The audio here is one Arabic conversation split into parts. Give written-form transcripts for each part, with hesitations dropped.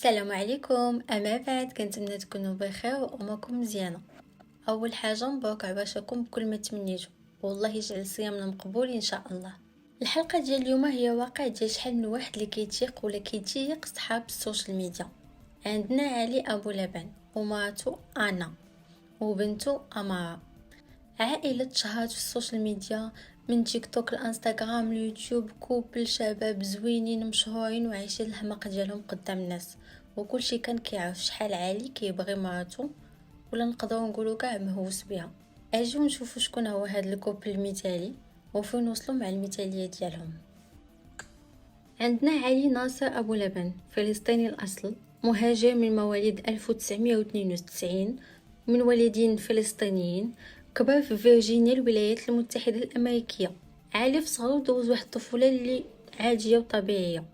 السلام عليكم. اما بعد كنتمنى تكونوا بخير واموركم مزيانه. اول حاجه مبروك عباشكم بكل ما تمنيتوا، والله يجعل صيامنا مقبول ان شاء الله. الحلقه ديال اليوم هي واقع ديال شحال من واحد اللي كيتيق ولا كيتيق صحاب السوشيال ميديا. عندنا علي ابو لبن وماتو انا وبنتو امارة، عائله شهرت في السوشيال ميديا من تيك توك الانستغرام اليوتيوب، كوبل شباب زوينين مشهورين وعايشين الحماق ديالهم قدام الناس، وكل شي كان كيعرف شحال عالي كيبغي مراتو ولا نقدروا نقولوا كاع مهووس بها. اجيو نشوفوا شكون هو هذا الكوبل المثالي وفين وصلوا مع المثاليه ديالهم. عندنا علي ناصر ابو لبن، فلسطيني الاصل، مهاجر من مواليد 1992 من والدين فلسطينيين، كبر في فيرجينيا الولايات المتحدة الأمريكية. علي في صغرو دوز واحد الطفولة اللي عادية وطبيعية،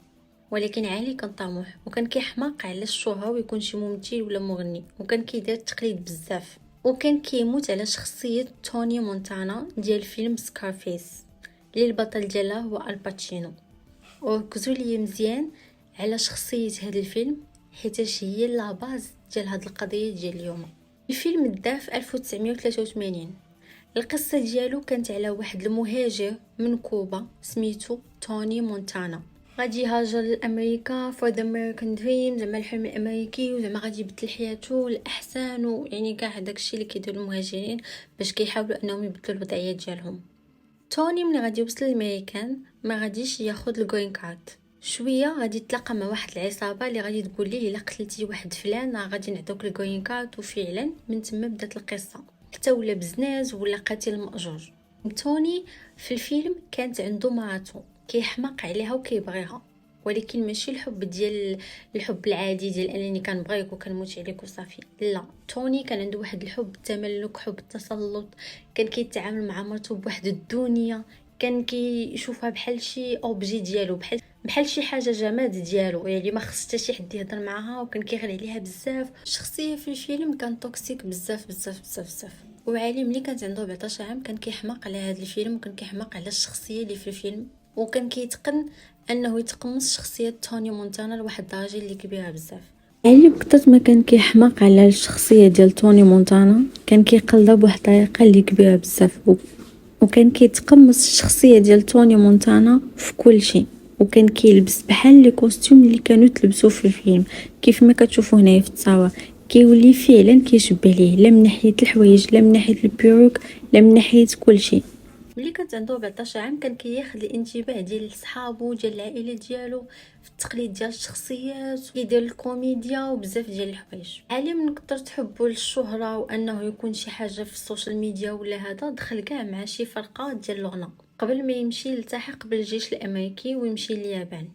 ولكن علي كان طموح وكان كيحماق على الشهرة ويكون شي ممثل ولا مغني، وكان كيدير التقليد بزاف، وكان كيموت على شخصية توني مونتانا ديال فيلم سكارفيس اللي البطل ديالها هو الباتشينو. وركزوا لي مزيان على شخصية هذا الفيلم حيتاش هي لا باز ديال هاد القضية ديال اليوم. الفيلم دار في 1983. القصة ديالو كانت على واحد المهاجر من كوبا سميتو توني مونتانا، غادي يهاجر لأمريكا for the American dream، زعما الحلم الأمريكي، وزعما غادي يبدل حياته الأحسن، ويعني كاع داكشي اللي كيديروا المهاجرين باش كيحاولوا أنهم يبدلوا الوضعية ديالهم. توني من غادي يوصل للأمريكان ما غاديش ياخد الجرين كارد، شويه غادي يتلاقى مع واحد العصابه اللي غادي تقول ليه الا قتلتي واحد فلان غادي نعطوك الجرين كارد، وفعلا من تما بدات القصه، حتى ولا بزناز ولا قاتل مأجور. توني في الفيلم كانت عنده مراتو كيحماق عليها وكيبغيها، ولكن ماشي الحب العادي ديال انني كنبغيك وكنموت عليك وصافي، لا، توني كان عنده واحد الحب التملك، حب التسلط، كان كيتعامل مع مراتو بواحد الدنيا، كان كيشوفها بحال شي اوبجي ديالو، بحال شي حاجه جماد ديالو، يعني ما خص حتى شي حد يهضر معاها، وكان كيغلي عليها بزاف. الشخصيه في الفيلم كان توكسيك بزاف بزاف بزاف بزاف. وعلي ملي كانت عنده 14 عام كان كيحماق على هذا الفيلم، وكان كيحماق على الشخصيه اللي في الفيلم، وكان كيتقن انه يتقمص شخصيه توني مونتانا لواحد الدرجه اللي كبيره بزاف. علي بكثر ما كان كيحماق على الشخصيه ديال توني مونتانا كان كيقلدها بواحد الطريقه اللي كبيره بزاف، وكان كيتقمص الشخصيه ديال توني مونتانا في كل شيء، وكان كيلبس بحال لي كوستيم اللي كانوا تلبسوا في الفيلم، كيف ما كتشوفوا هنايا في التصاور كيولي فعلا كيشبه ليه، لا من ناحيه الحوايج لا من ناحيه البيروك لا من ناحيه كل شيء. ملي كانت عنده 14 عام كان كياخذ الانتباه ديال صحابو ديال العائله ديالو في التقليد ديال الشخصيات، كيدير الكوميديا وبزاف ديال الحوايج. علي من كثر حبه للشهره وانه يكون شي حاجه في السوشيال ميديا ولا هذا، دخل كاع مع شي فرقه ديال الغناء قبل ما يمشي يلتحق بالجيش الامريكي ويمشي لليابان.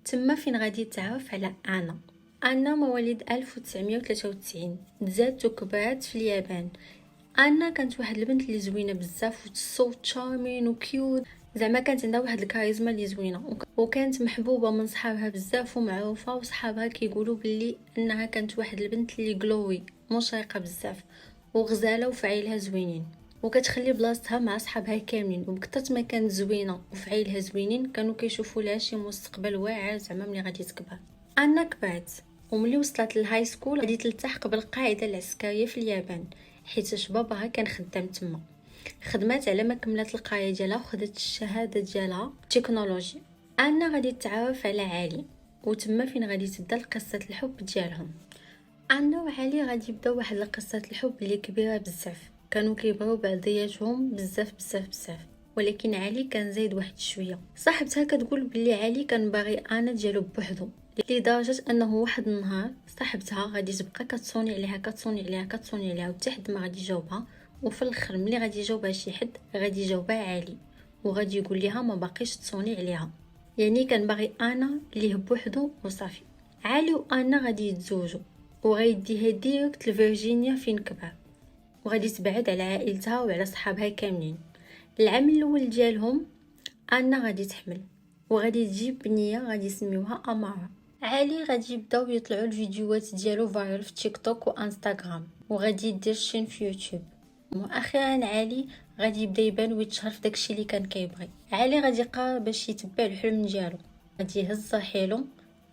تما فين غادي يتعرف على انا مواليد 1993، تزادت وكبرت في اليابان. انا كانت واحد البنت اللي زوينه بزاف وسو تشارمين وكيوت، زعما كانت عندها واحد الكاريزما اللي زوينه، وكانت محبوبه من صحابها بزاف ومعروفه، وصحابها كيقولوا باللي انها كانت واحد البنت اللي جلوي مشرقه بزاف وغزاله وفعيلها زوينين، وكتخلي بلاصتها مع صحابها كاملين، وبكثر ما كانت زوينه وفعيلها زوينين كانوا كيشوفوا لها شي مستقبل واعر زعما ملي غادي تكبر. انا كبرت وملي وصلت للهاي سكول غادي تلتحق بالقاعده العسكريه في اليابان، حيت باباها كان خدام تما. خدمات على ما كملت القرايه ديالها وخدت الشهاده ديالها تكنولوجي. انا غادي تتعرف على علي، وتما فين غادي تبدا قصه الحب ديالهم. انا وعلي غادي يبداو واحد قصه الحب اللي كبيره بزاف، كانوا كيبغيو بعضياتهم بزاف بزاف بزاف، ولكن علي كان زايد واحد شويه. صاحبتها كتقول بلي علي كان باغي انا ديالو بوحدو، لدرجه انه واحد النهار صاحبتها غادي تبقى كتصوني عليها كتصوني عليها كتصوني عليها وحتى حد ما غادي يجاوبها، وفي الاخر ملي غادي يجاوبها شي حد غادي يجاوبها علي، وغادي يقول لها ما باقيش تصوني عليها، يعني كان باغي انا ليه بوحدو وصافي. علي وانا غادي يتزوجوا، وغيديها ديريكت لفيرجينيا فين كبر، وغادي تبعد على عائلتها وعلى صحابها كاملين. العام الاول ديالهم انا غادي تحمل، وغادي تجيب بنيه غادي يسميوها امارة. علي غادي يبداو يطلعوا الفيديوهات ديالو فايرال في تيك توك وانستغرام، وغادي يدير شين في يوتيوب. مؤخرا علي غادي يبدا يبان ويتشهر في داكشي اللي كان كيبغي. علي غادي يقرر باش يتبع الحلم ديالو، غادي يهز رحيلو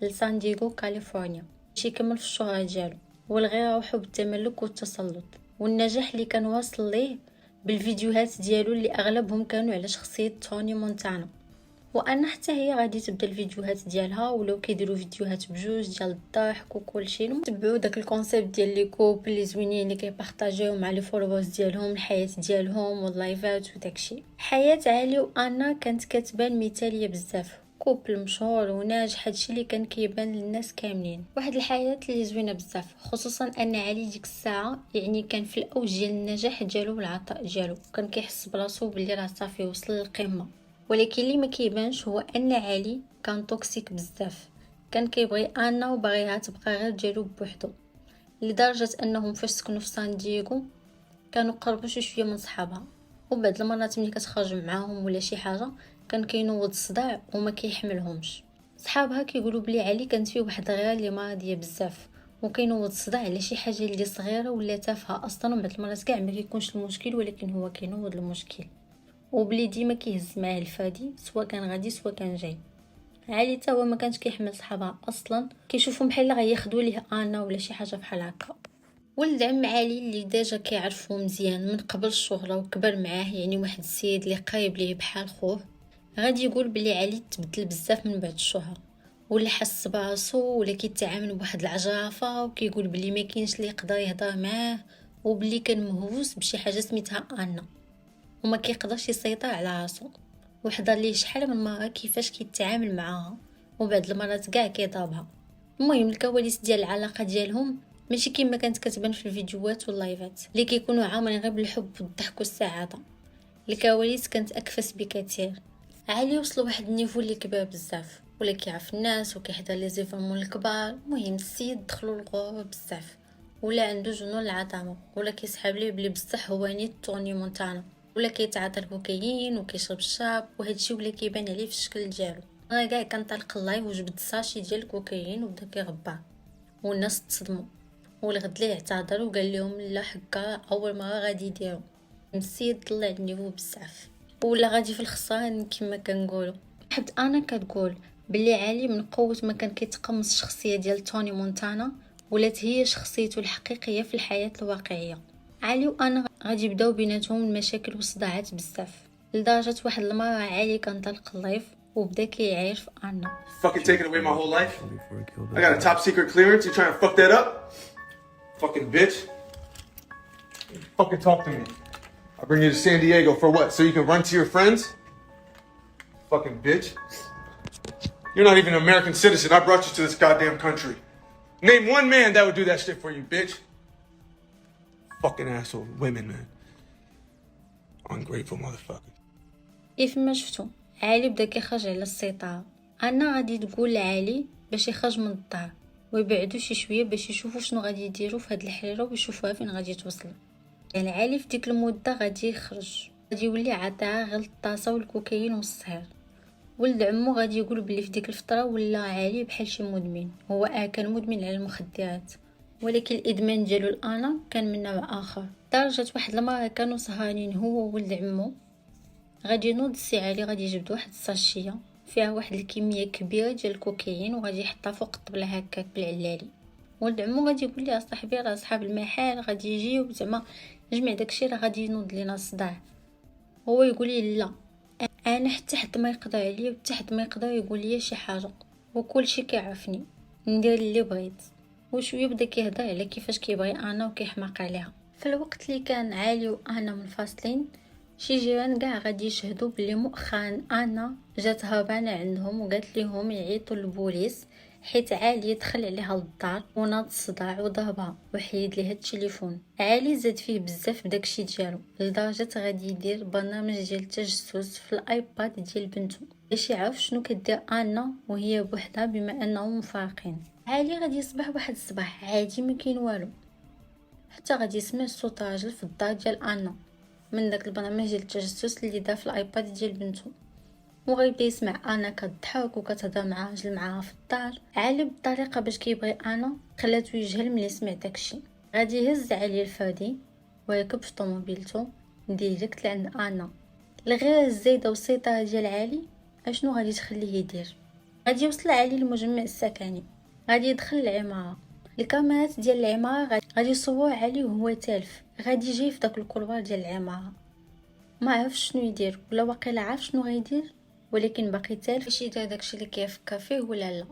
لسان دييغو كاليفورنيا، باش يكمل في الشهرة ديالو والغيرة وحب التملك والتسلط، والنجاح اللي كان واصل ليه بالفيديوهات ديالو اللي اغلبهم كانوا على شخصية توني مونتانا. وان حتى هي غادي تبدا الفيديوهات ديالها، ولو كيديروا فيديوهات بجوج ديال الضحك وكل شيء، نتبعوا داك الكونسيبت ديال لي كوبل اللي زوينين اللي كيبارطاجيو مع لي فولورز ديالهم الحياه ديالهم واللايفات وداكشي. حياه علي وانا كانت كتبان مثاليه بزاف، كوبل مشهور وناجح، هادشي اللي كان كيبان للناس كاملين، واحد الحياه اللي زوينه بزاف، خصوصا ان علي ديك الساعه يعني كان في الاوج ديال النجاح ديالو والعطاء ديالو، كان كيحس براسو بلي راه صافي وصل للقمه. ولكن اللي ما كيبانش هو ان علي كان توكسيك بزاف، كان كيبغي انا وبغيها تبقى غير ديالو بوحدو، لدرجه انهم فاش سكنوا في سان دييغو كانوا قربوا شويه من صحابها، وبعد المرات ملي كتخرج معاهم ولا شي حاجه كان كينوض الصداع وما كيحملهمش. صحابها كيقولوا بلي علي كانت فيه واحد غيره اللي مرضيه بزاف، وكينوض الصداع على شي حاجه اللي صغيره ولا تافهه اصلا، وبعد المرات كاع ما كيكونش المشكل ولكن هو كينوض المشكل، وبلي ديما كيهز معاه الفادي سواء كان غادي سواء كان جاي. علي تا هو ما كانش كيحمل صحابها اصلا، كيشوفوا بحال غياخدوا ليه انا ولا شي حاجه بحال هكا. ولد عم علي اللي ديجا كيعرفو مزيان من قبل الشهره وكبر معاه، يعني واحد السيد اللي قريب ليه بحال خوه، غادي يقول بلي علي تبدل بزاف من بعد الشهره، ولا حس براسو ولا كيتعامل بواحد العجرفه، وكيقول بلي ما كاينش اللي يقدر يهضر معاه، وبلي كان مهووس بشي حاجه سميتها انا وما كيقدرش يسيطر على راسو، وحضر ليه شحال من مره كيفاش كيتعامل معاها وبعد المرات كاع كيضربها. المهم الكواليس ديال العلاقه ديالهم ماشي كيما كانت كتبان في الفيديوهات واللايفات اللي كيكونوا عامرين غير بالحب والضحك والسعاده، الكواليس كانت اكفس بكثير. علي وصل واحد النيفو اللي كبير بزاف، ولا كيعرف الناس وكيحضر لي زيفرمون الكبار. المهم السيد دخلوا الغرور بزاف، ولا عنده جنون العظمه، ولا كيسحب ليه بلي بصح هو نيت توني مونتانا، ولا كيتعاطى الكوكايين وكيشرب الشاب، وهادشي ولا كيبان عليه في الشكل ديالو. انا كاع كنطلق اللايف وجبد ساشي ديال الكوكايين وبدا كيغبر، والناس تصدموا، والغد ليه اعتذر وقال لهم لا حكا اول مره غادي يديروا. السيد طلع النيفو بزاف ولا غادي في الخسران كما كنقولوا. حبت انا كتقول بلي علي من قوه ما كان كيتقمص الشخصيه ديال توني مونتانا ولات هي شخصيته الحقيقيه في الحياه الواقعيه. علي وانا غادي يبداو بيناتهم المشاكل والصداعات بزاف، لدرجه واحد المره علي كان طلق اللايف وبدا كيعاير في انا. Fucking taking away my whole life. I got a top secret clearance. You trying to fuck that up? Fucking bitch. Fucking talk to me. I bring you to San Diego for what? So you can run to your friends? Fucking bitch. You're not even an American citizen. I brought you to this goddamn country. Name one man that would do that shit for you, bitch. Fucking asshole women, man. Ungrateful motherfucker. كيف ما شفتوا علي بدا كيخرج على السيطره. انا غادي تقول لعلي باش يخرج من الدار ويبعدوا شي شويه باش يشوفوا شنو غادي يديروا في هاد الحريره ويشوفوها فين غادي توصل. يعني علي في ديك المده غادي يخرج، غادي يولي عطاها غير الطاسه والكوكايين والصهير. ولد عمو غادي يقول بلي في ديك الفتره ولا علي بحال شي مدمن، هو كان مدمن على المخدرات، ولكن الادمان ديالو الانا كان من نوع اخر. درجه واحد المره كانوا سهرانين هو وولد عمو، غادي ينوض السي علي غادي يجبد واحد الساشيه فيها واحد الكميه كبيره ديال الكوكايين وغادي يحطها فوق الطبله هكاك بالعلالي. ولد عمو غادي يقول لي صاحبي راه صحاب المحل غادي يجيو زعما جمع داكشي راه غادي ينوض لينا الصداع. هو يقول لي لا انا حتى حد ما يقدر عليا وحتى حد ما يقدر يقول لي شي حاجه، وكل شيء كيعرفني ندير اللي بغيت. وشويه بدا كيهضر على كيفاش كيبغي انا وكيحماق عليها. في الوقت اللي كان علي وانا منفصلين، شي جيران كاع غادي يشهدوا بلي مؤخرا انا جات هربانه عندهم وقالت لهم يعيطوا للبوليس حيت علي دخل عليها للدار وناض الصداع وضربها وحيد ليها التليفون. علي زاد فيه بزاف بداكشي ديالو لدرجه غادي يدير برنامج ديال التجسس في الايباد ديال بنته باش يعرف شنو كدير انا وهي بوحدها بما انهم مفارقين. علي غادي يصبح واحد الصباح عادي ما كاين والو، حتى غادي يسمع صوت راجل في الدار ديال انا من داك البرنامج ديال التجسس اللي دار في الايباد ديال بنته، وغيبدا يسمع انا كتضحك وكتهضر مع راجل معاها في الدار. علي بطريقه باش كيبغي انا خلاتو يجهل ملي سمع داكشي. غادي يهز علي الفادي ويركب في طوموبيلته ديريكت لعند انا. الغيره الزايده والسيطره ديال علي اشنو غادي تخليه يدير؟ غادي يوصل علي للمجمع السكني غادي يدخل العماره. الكاميرات ديال العماره غادي يصور عليه وهو تالف، غادي يجي في داك الكولوار ديال العماره. ما عرف شنو يدير ولا واقيلا عارف شنو غيدير، ولكن باقي تالف باش يدير داكشي اللي كيفكر فيه ولا لا.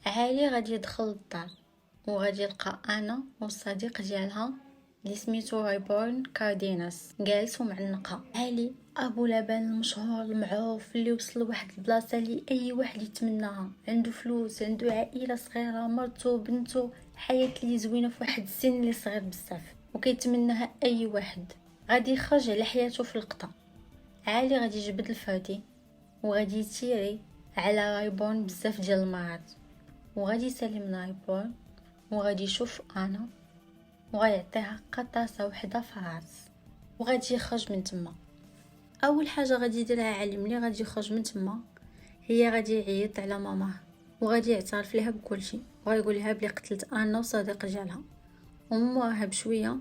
عالي غادي يدخل للدار وغادي يلقى انا والصديق ديالها اللي سميتو رايبورن كارديناس جالس ومعنقه. علي ابو لبن المشهور المعروف اللي وصل لواحد البلاصه اللي اي واحد يتمناها، عنده فلوس، عنده عائله صغيره، مرتو بنتو، حياه اللي زوينه في واحد السن اللي صغير بزاف وكيتمناها اي واحد. غادي يخرج على حياته في القطع. عالي غادي يجبد الفردي وغادي يتيري على رايبورن بزاف ديال المرات، وغادي يسلم رايبورن وغادي يشوف انا وغيعطيها قطاسه وحده في الراس وغادي يخرج من تما. اول حاجه غادي يديرها علي ملي غادي يخرج من تما هي غادي يعيط على ماماه وغادي يعترف ليها بكل شيء وغيقول لها بلي قتلت انا وصديق ديالها. وموراها بشويه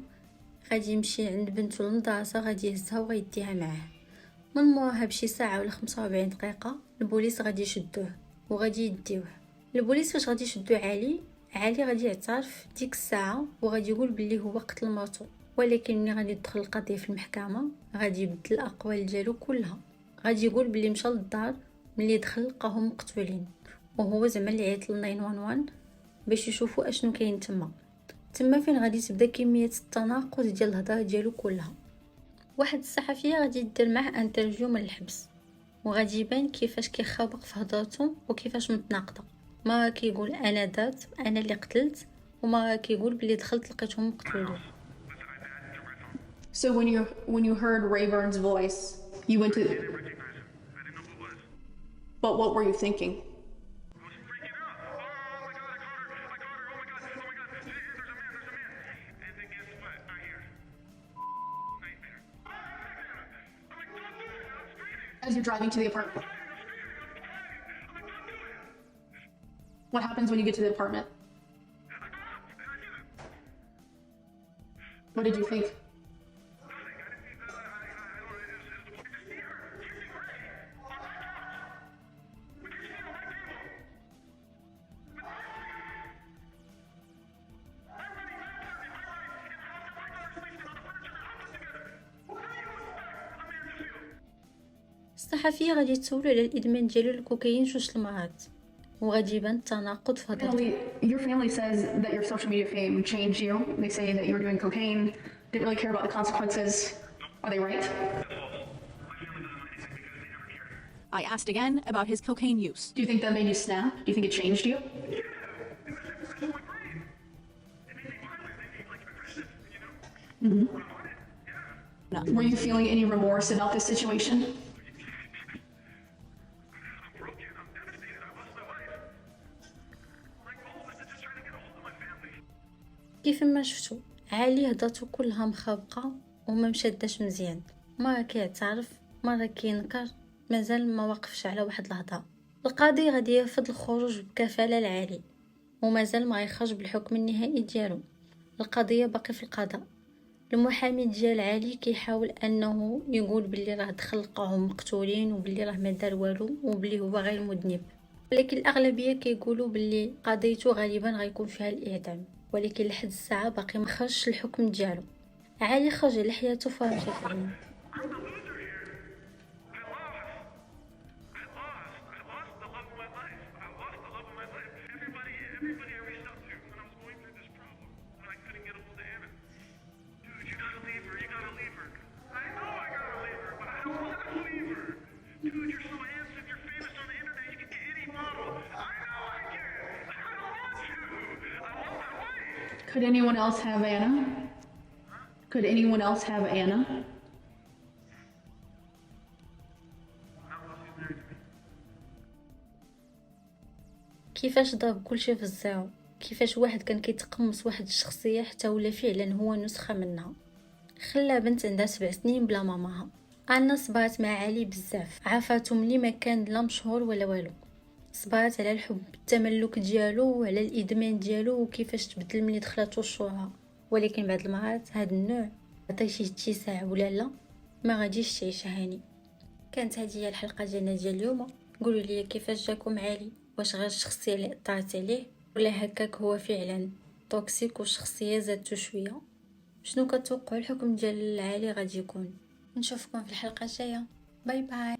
غادي يمشي عند بنته المدرسه، غادي يهزها وغيديها معاه. من موراها بشي ساعه ولا 45 دقيقه البوليس غادي يشدوه وغادي يديوه. البوليس فاش غادي يشدو علي غادي يعترف ديك الساعه وغادي يقول باللي هو قتل مرتو، ولكن ملي غادي يدخل القضيه في المحكمه غادي يبدل الاقوال ديالو كلها. غادي يقول باللي مشى للدار ملي دخل لقاهم مقتولين وهو زعما اللي عيط ل 911 باش يشوفوا اشنو كاين تما فين غادي تبدا كميه التناقض ديال الهضره ديالو كلها. واحد الصحفيه غادي دير معاه انترفيو من الحبس وغادي يبان كيفاش كيخابق في هضرته وكيفاش متناقضه. مرة كيقول انا درت انا اللي قتلت، ومرة كيقول بلي دخلت لقيتهم مقتولين. So when you heard Rayburn's voice, you went to. I didn't recognize him. I didn't know who it was. But what were you thinking? I was freaking out. Oh my god, I caught her. I caught her. Oh my god. Oh my god. There's a man. There's a man. And then guess what? I hear nightmare. I'm like, don't do it. I'm screaming. As you're driving to the apartment. I'm like, don't do it. What happens when you get to the apartment? And I go up and I get it. What did you think? الصحفيه غادي تسولو على الادمان ديالو للكوكايين جوج المرات وغادي يبان التناقض في هضرته. Your family says that your social media fame changed you. They say that you were doing cocaine, didn't really care about the consequences. Are they right? I asked again about his cocaine use. Do you think that made you snap? Do you think it changed you? No. Were you feeling any remorse about this situation? I'm broken. I'm devastated. I lost my wife. My goal was to just try to get a hold of my family. كيف ما شفتوا عالي هضرته كلها مخابقه وما مشداش مزيان، مره كيعترف مره كينكر، مازال ما وقفش على واحد الهضره. القاضي غادي يرفض الخروج بكفاله لعالي ومازال ما يخرج بالحكم النهائي ديالو. القضيه باقي في القضاء. المحامي ديال علي كيحاول انه يقول باللي راه دخل لقاهم مقتولين وباللي راه ما دار والو وباللي هو غير مذنب، ولكن الاغلبيه كيقولوا باللي قضيته غالبا غيكون فيها الاعدام، ولكن لحد الساعه باقي ما خرجش الحكم ديالو. علي خرج على حياته فهمت فعلا. Everybody I reached out to when I was going through this problem, when I couldn't get a hold of Anna. Dude, you gotta leave her. You gotta leave her. I know I gotta leave her, but I don't want to leave her. Dude, you're so handsome. You're famous on the internet. You can get any model. I know I can. I don't want to. I want my wife. Could anyone else have Anna? Could anyone else have Anna? كيفاش ضرب كلشي في الزيرو، كيفاش واحد كان كيتقمص واحد الشخصيه حتى ولا فعلا هو نسخه منها. خلى بنت عندها 7 سنين بلا ماماها. انا صبرت مع علي بزاف، عافاتو ملي ما كان لا مشهور ولا والو. صبرت على الحب التملك ديالو وعلى الادمان ديالو وكيفاش تبدل ملي دخلاتو الشهره، ولكن بعض المرات هاد النوع عطيتيه اتساع ولا لا ما غاديش تعيش هاني. كانت هذه هي الحلقه ديالنا ديال اليوم. قولوا لي كيفاش جاكم علي، واش غير الشخصيه اللي اثرت عليه ولا هكاك هو فعلا توكسيك وشخصية زادتو شوية؟ شنو كتوقعوا الحكم ديال العالي غادي يكون؟ نشوفكم في الحلقة الجاية. باي باي.